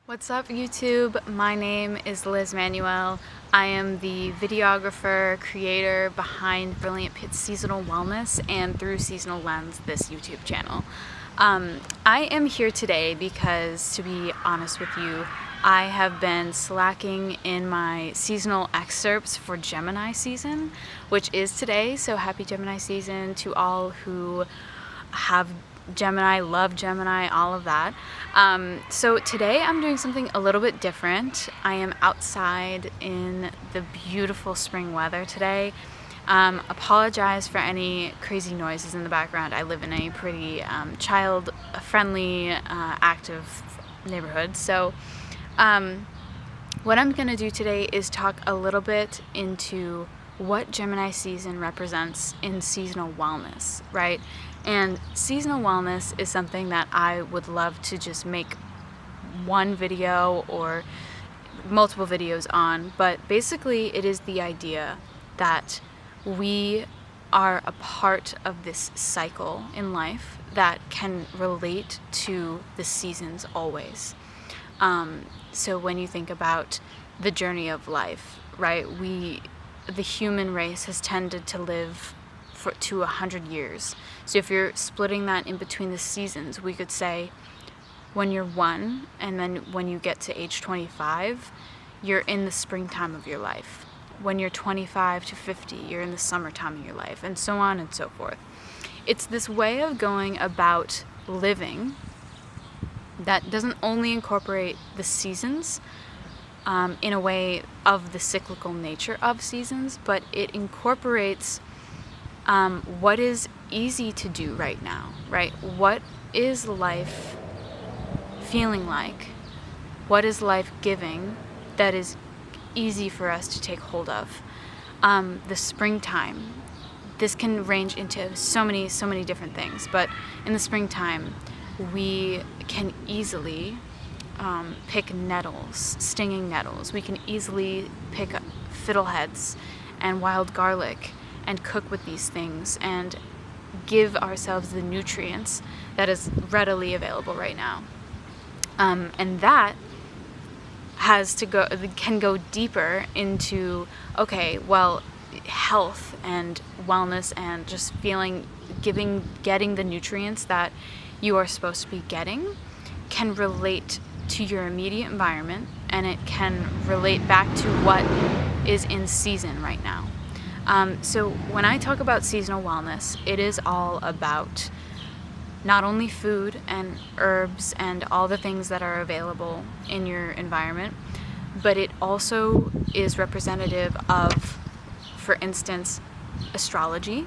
What's up, YouTube? My name is Liz Manuel. I am the videographer, creator behind Brilliant Pit's Seasonal Wellness and Through Seasonal Lens, this YouTube channel. I am here today because, to be honest with you, I have been slacking in my seasonal excerpts for Gemini season, which is today, so happy Gemini season to all who have Gemini, love Gemini, all of that. So today I'm doing something a little bit different. I am outside in the beautiful spring weather today. Apologize for any crazy noises in the background. I live in a pretty child-friendly, active neighborhood. So what I'm going to do today is talk a little bit into what Gemini season represents in seasonal wellness, right? And seasonal wellness is something that I would love to just make one video or multiple videos on, but basically it is the idea that we are a part of this cycle in life that can relate to the seasons always. So when you think about the journey of life, right, the human race has tended to live to 100 years. So if you're splitting that in between the seasons, we could say when you're 1 and then when you get to age 25, you're in the springtime of your life. When you're 25 to 50, you're in the summertime of your life, and so on and so forth. It's this way of going about living that doesn't only incorporate the seasons in a way of the cyclical nature of seasons, but it incorporates what is easy to do right now, right? What is life feeling like? What is life giving that is easy for us to take hold of? The springtime. This can range into so many different things, but in the springtime, we can easily pick nettles, stinging nettles. We can easily pick fiddleheads and wild garlic and cook with these things and give ourselves the nutrients that is readily available right now. And that can go deeper into, okay, well, health and wellness and just getting the nutrients that you are supposed to be getting can relate to your immediate environment, and it can relate back to what is in season right now. So when I talk about seasonal wellness, it is all about not only food and herbs and all the things that are available in your environment, but it also is representative of, for instance, astrology,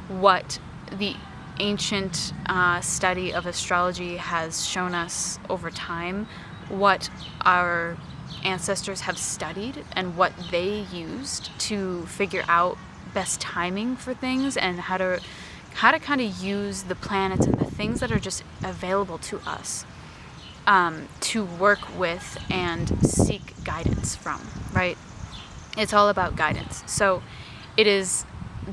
what the ancient study of astrology has shown us over time, what our ancestors have studied and what they used to figure out best timing for things, and how to kind of use the planets and the things that are just available to us to work with and seek guidance from, right? It's all about guidance. So it is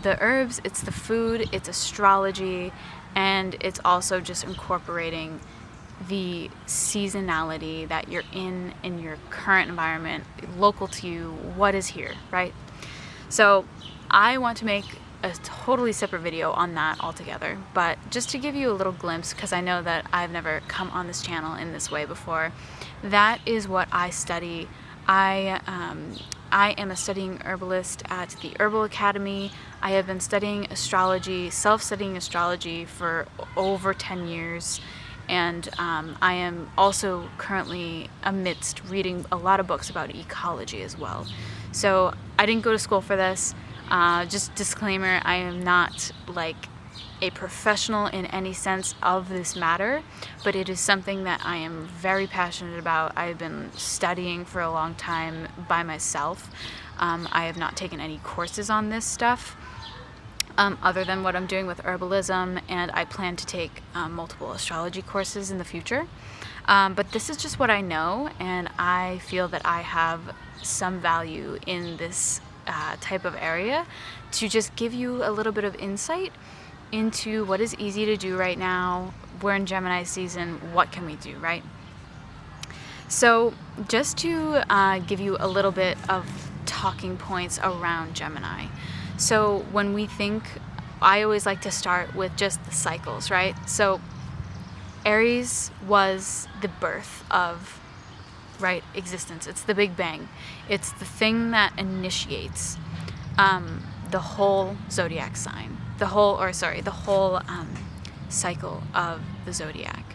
the herbs, it's the food, it's astrology, and it's also just incorporating the seasonality that you're in your current environment, local to you, what is here, right? So I want to make a totally separate video on that altogether, but just to give you a little glimpse, because I know that I've never come on this channel in this way before, that is what I study. I am a studying herbalist at the Herbal Academy. I have been studying astrology, self-studying astrology for over 10 years. And I am also currently amidst reading a lot of books about ecology as well. So I didn't go to school for this. Just disclaimer, I am not like a professional in any sense of this matter, but it is something that I am very passionate about. I've been studying for a long time by myself. I have not taken any courses on this stuff. Other than what I'm doing with herbalism, and I plan to take multiple astrology courses in the future. But this is just what I know, and I feel that I have some value in this type of area to just give you a little bit of insight into what is easy to do right now. We're in Gemini season, what can we do, right? So just to give you a little bit of talking points around Gemini. So when we think, I always like to start with just the cycles, right? So Aries was the birth of, right, existence. It's the Big Bang. It's the thing that initiates the whole zodiac sign, the whole cycle of the zodiac.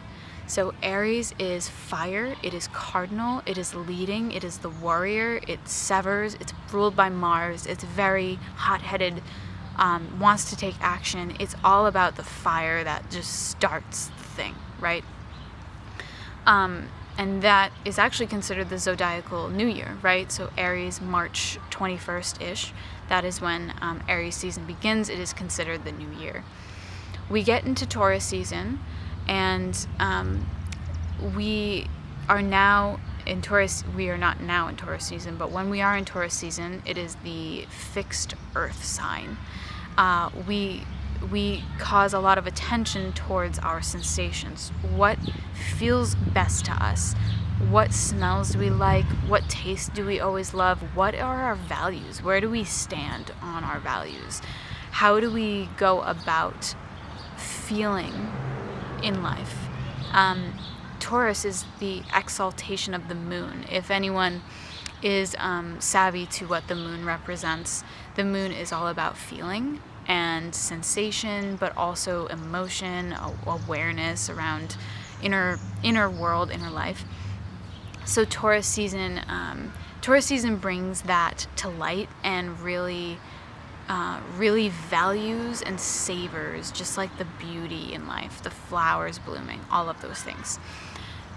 So Aries is fire, it is cardinal, it is leading, it is the warrior, it severs, it's ruled by Mars, it's very hot-headed, wants to take action. It's all about the fire that just starts the thing, right? And that is actually considered the zodiacal new year, right? So Aries, March 21st-ish, that is when Aries season begins. It is considered the new year. We get into Taurus season, and we are now in Taurus. We are not now in Taurus season, but when we are in Taurus season, it is the fixed earth sign. We cause a lot of attention towards our sensations. What feels best to us? What smells do we like? What taste do we always love? What are our values? Where do we stand on our values? How do we go about feeling in life? Taurus is the exaltation of the moon. If anyone is savvy to what the moon represents, the moon is all about feeling and sensation, but also emotion, awareness around inner world, inner life. So Taurus season brings that to light and really values and savors just like the beauty in life, the flowers blooming, all of those things.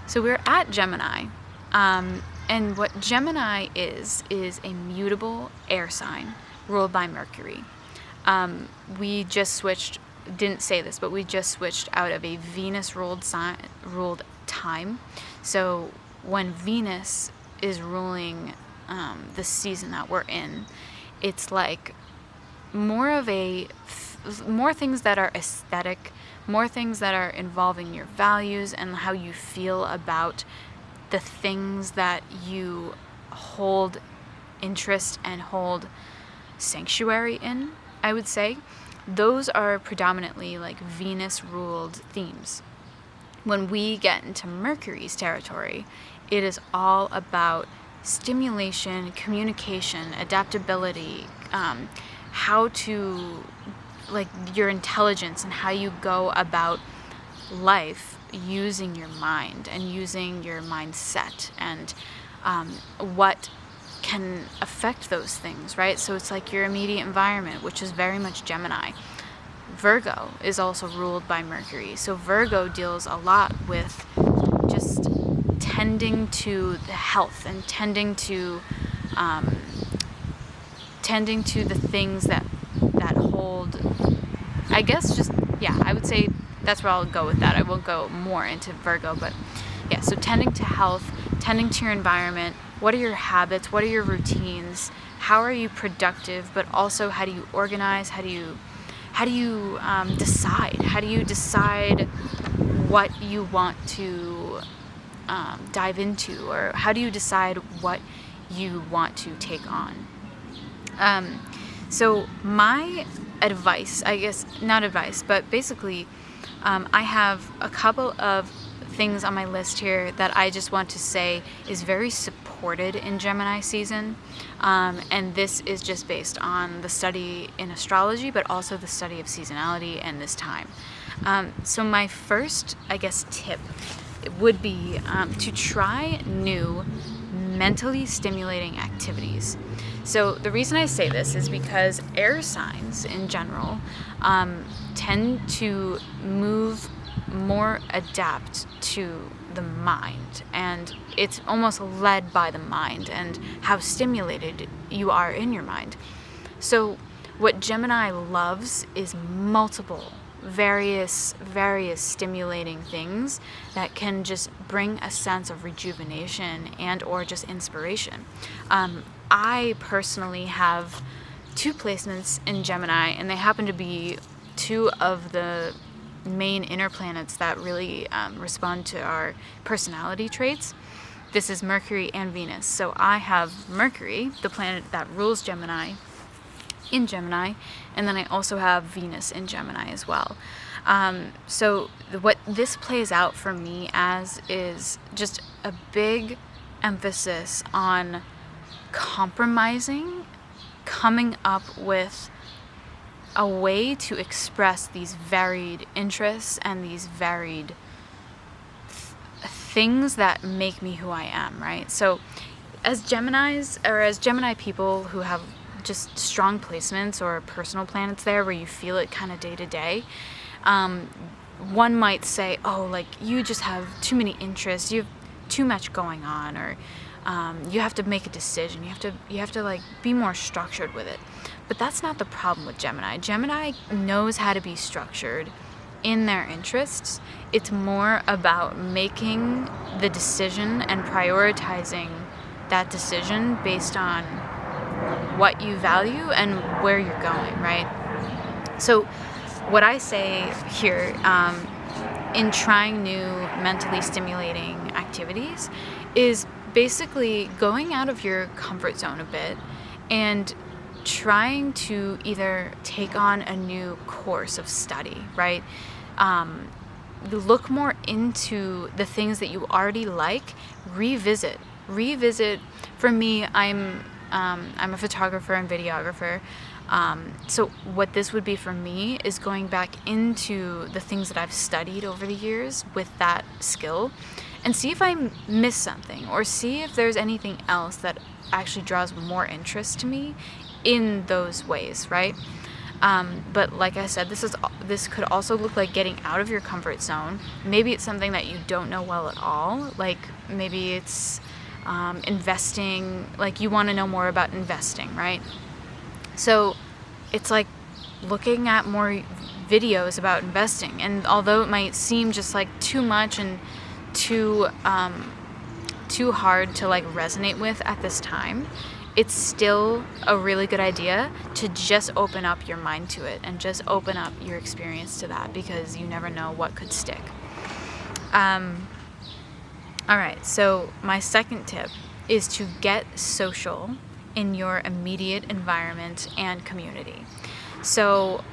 So we're at Gemini, and what Gemini is a mutable air sign ruled by Mercury. We just switched, didn't say this, but we just switched out of a Venus ruled time. So when Venus is ruling the season that we're in, it's like more things that are aesthetic, more things that are involving your values and how you feel about the things that you hold interest and hold sanctuary in, I would say. Those are predominantly like Venus ruled themes. When we get into Mercury's territory, it is all about stimulation, communication, adaptability, how to, like, your intelligence and how you go about life using your mind and using your mindset and what can affect those things, right? So it's like your immediate environment, which is very much Gemini. Virgo is also ruled by Mercury. So Virgo deals a lot with just tending to the health and tending to the things that hold, I guess, just, yeah, I would say that's where I'll go with that. I will go more into Virgo, but yeah, so tending to health, tending to your environment. What are your habits? What are your routines? How are you productive? But also, how do you organize? How do you decide? How do you decide what you want to dive into, or how do you decide what you want to take on? So my advice, I guess, not advice, but basically, I have a couple of things on my list here that I just want to say is very supported in Gemini season, and this is just based on the study in astrology, but also the study of seasonality and this time. So my first, I guess, tip would be to try new mentally stimulating activities. So the reason I say this is because air signs in general tend to adapt to the mind, and it's almost led by the mind and how stimulated you are in your mind. So what Gemini loves is multiple various stimulating things that can just bring a sense of rejuvenation and or just inspiration. I personally have 2 placements in Gemini, and they happen to be 2 of the main inner planets that really respond to our personality traits. this is Mercury and Venus. So I have Mercury, the planet that rules Gemini, in Gemini, and then I also have Venus in Gemini as well. So what this plays out for me as is just a big emphasis on compromising, coming up with a way to express these varied interests and these varied things that make me who I am, right? So as Geminis, or as Gemini people who have just strong placements or personal planets there where you feel it kind of day to day, one might say, oh, like, you just have too many interests, you have too much going on, or you have to make a decision, you have to like be more structured with it. But that's not the problem with Gemini. Gemini knows how to be structured in their interests. It's more about making the decision and prioritizing that decision based on what you value and where you're going, right? So what I say here in trying new mentally stimulating activities is basically going out of your comfort zone a bit and trying to either take on a new course of study, right? Look more into the things that you already like, revisit. For me, I'm a photographer and videographer. So what this would be for me is going back into the things that I've studied over the years with that skill and see if I miss something, or see if there's anything else that actually draws more interest to me in those ways, right? But like I said, this could also look like getting out of your comfort zone. Maybe it's something that you don't know well at all. Like maybe it's investing, like you want to know more about investing, right? So it's like looking at more videos about investing. And although it might seem just like too much and too hard to like resonate with at this time, it's still a really good idea to just open up your mind to it and just open up your experience to that, because you never know what could stick. All right, so my second tip is to get social in your immediate environment and community. So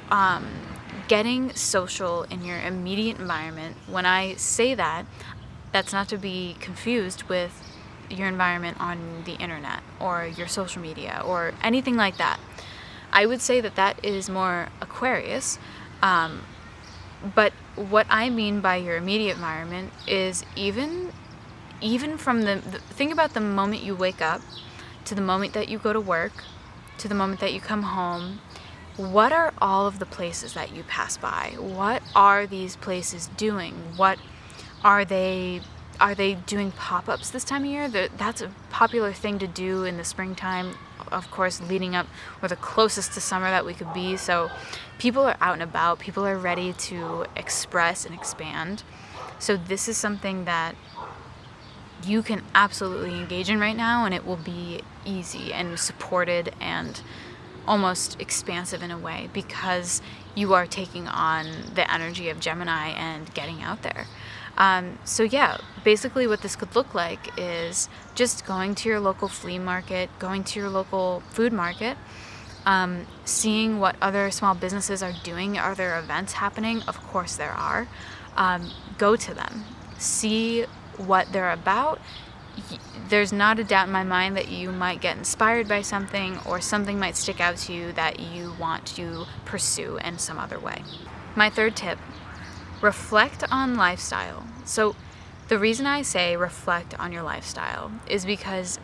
getting social in your immediate environment, when I say that, that's not to be confused with your environment on the internet or your social media or anything like that. I would say that that is more Aquarius. But what I mean by your immediate environment is even from the think about the moment you wake up to the moment that you go to work to the moment that you come home. What are all of the places that you pass by? What are these places doing? What are they doing pop-ups this time of year? That's a popular thing to do in the springtime, of course, leading up, or the closest to summer that we could be. So people are out and about. People are ready to express and expand. So this is something that you can absolutely engage in right now, and it will be easy and supported and almost expansive in a way, because you are taking on the energy of Gemini and getting out there. So yeah, basically what this could look like is just going to your local flea market, going to your local food market, seeing what other small businesses are doing. Are there events happening? Of course there are. Go to them. See what they're about. There's not a doubt in my mind that you might get inspired by something, or something might stick out to you that you want to pursue in some other way. My third tip: reflect on lifestyle. So the reason I say reflect on your lifestyle is because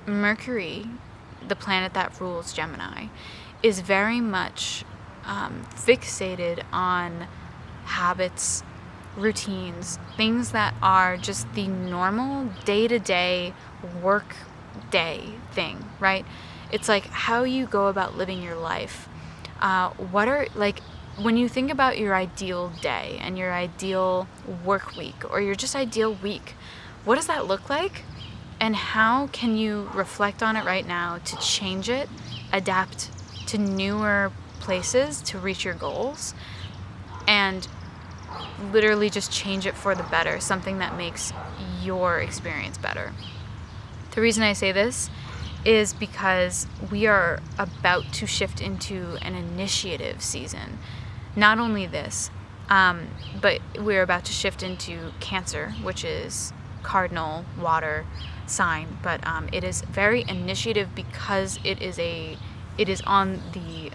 Mercury, the planet that rules Gemini, is very much fixated on habits, routines, things that are just the normal day-to-day work day thing, right? It's like how you go about living your life. What are, like, when you think about your ideal day and your ideal work week or your just ideal week, what does that look like? And how can you reflect on it right now to change it, adapt to newer places to reach your goals, and literally just change it for the better, something that makes your experience better. The reason I say this is because we are about to shift into an initiative season. Not only this, but we're about to shift into Cancer, which is cardinal water sign, but it is very initiative because it is on the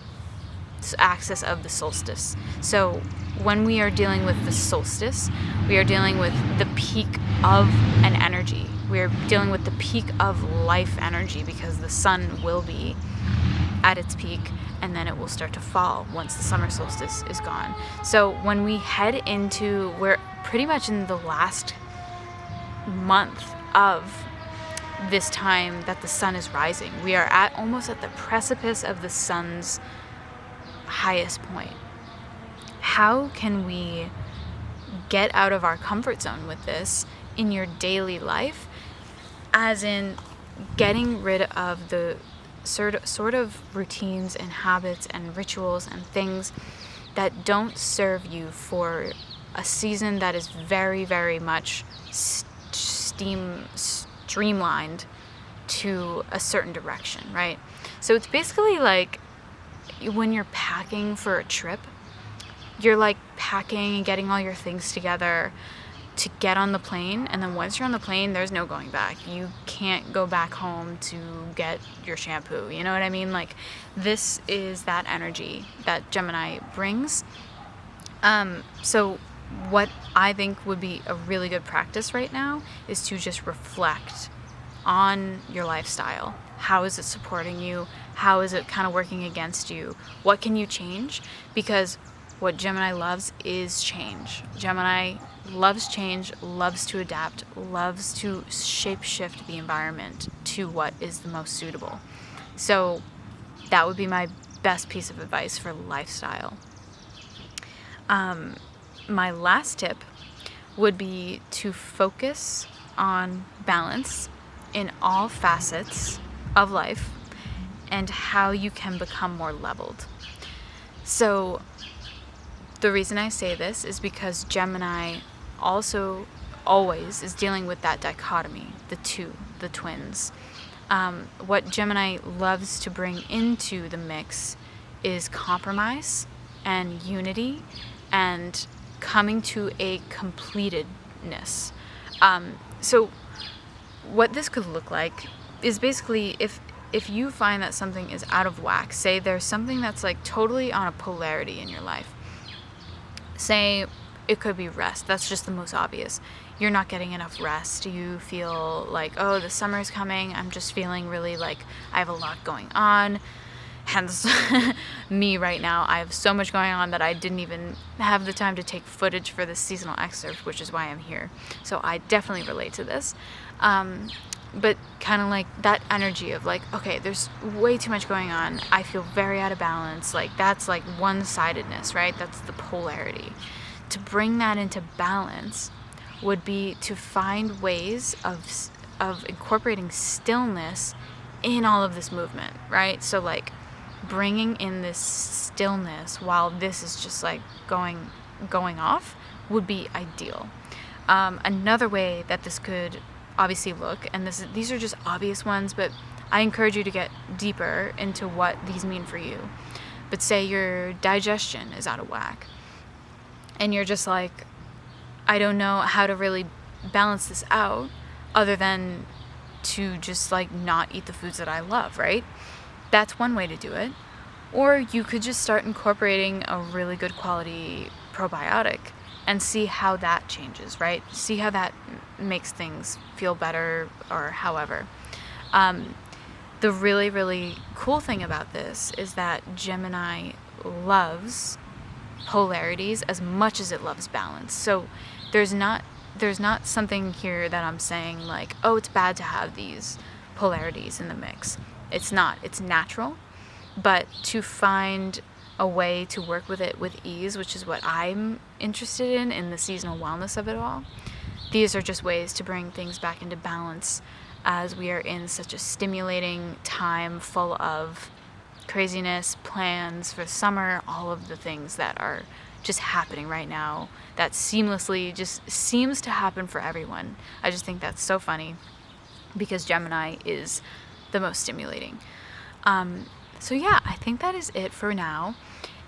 axis of the solstice. So when we are dealing with the solstice, we are dealing with the peak of an energy. We are dealing with the peak of life energy because the sun will be at its peak and then it will start to fall once the summer solstice is gone. So when we head into, we're pretty much in the last month of this time that the sun is rising. We are almost at the precipice of the sun's highest point. How can we get out of our comfort zone with this in your daily life, as in getting rid of the sort of routines and habits and rituals and things that don't serve you for a season that is very, very much streamlined to a certain direction, right? So it's basically like when you're packing for a trip, you're like packing and getting all your things together to get on the plane, and then once you're on the plane, there's no going back. You can't go back home to get your shampoo, you know what I mean? Like, this is that energy that Gemini brings. So what I think would be a really good practice right now is to just reflect on your lifestyle. How is it supporting you? How is it kind of working against you? What can you change? Because what Gemini loves is change. Gemini loves change, loves to adapt, loves to shape-shift the environment to what is the most suitable. So that would be my best piece of advice for lifestyle. My last tip would be to focus on balance in all facets of life and how you can become more leveled. So the reason I say this is because Gemini also always is dealing with that dichotomy, the twins. What Gemini loves to bring into the mix is compromise and unity and coming to a completedness. So what this could look like is basically if you find that something is out of whack, say there's something that's like totally on a polarity in your life. Say it could be rest. That's just the most obvious. You're not getting enough rest. You feel like, oh, the summer's coming. I'm just feeling really like I have a lot going on. Hence, me right now, I have so much going on that I didn't even have the time to take footage for this seasonal excerpt, which is why I'm here. So I definitely relate to this. But kind of like that energy of like, okay, there's way too much going on. I feel very out of balance. Like that's like one-sidedness, right? That's the polarity. To bring that into balance would be to find ways of incorporating stillness in all of this movement, right? So like bringing in this stillness while this is just like going off would be ideal. Another way that this could obviously look, and these are just obvious ones, but I encourage you to get deeper into what these mean for you. But say your digestion is out of whack and you're just like, I don't know how to really balance this out other than to just like not eat the foods that I love, right? That's one way to do it. Or you could just start incorporating a really good quality probiotic and see how that changes, right? See how that makes things feel better or however. The really, really cool thing about this is that Gemini loves polarities as much as it loves balance. So there's not something here that I'm saying like, oh, it's bad to have these polarities in the mix. It's not. It's natural. But to find a way to work with it with ease, which is what I'm interested in the seasonal wellness of it all. These are just ways to bring things back into balance as we are in such a stimulating time full of craziness, plans for summer, all of the things that are just happening right now that seamlessly just seems to happen for everyone. I just think that's so funny. because Gemini is the most stimulating. So yeah, I think that is it for now.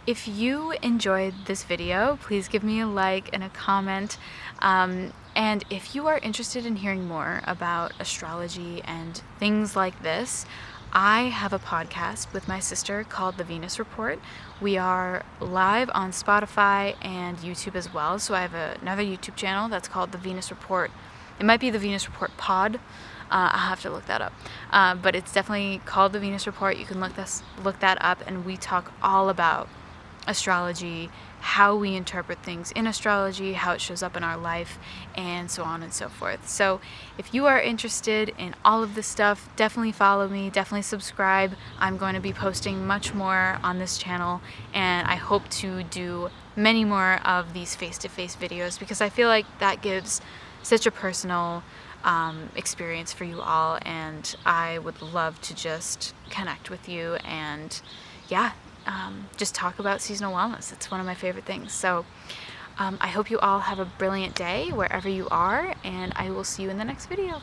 If you enjoyed this video, please give me a like and a comment. And if you are interested in hearing more about astrology and things like this, I have a podcast with my sister called The Venus Report. We are live on Spotify and YouTube as well. So I have another YouTube channel that's called The Venus Report. It might be The Venus Report Pod. I'll have to look that up. But it's definitely called The Venus Report. You can look that up, and we talk all about astrology, how we interpret things in astrology, how it shows up in our life, and so on and so forth. So if you are interested in all of this stuff, definitely follow me, definitely subscribe. I'm going to be posting much more on this channel, and I hope to do many more of these face-to-face videos, because I feel like that gives such a personal experience for you all, and I would love to just connect with you and just talk about seasonal wellness. It's one of my favorite things. So I hope you all have a brilliant day wherever you are, and I will see you in the next video.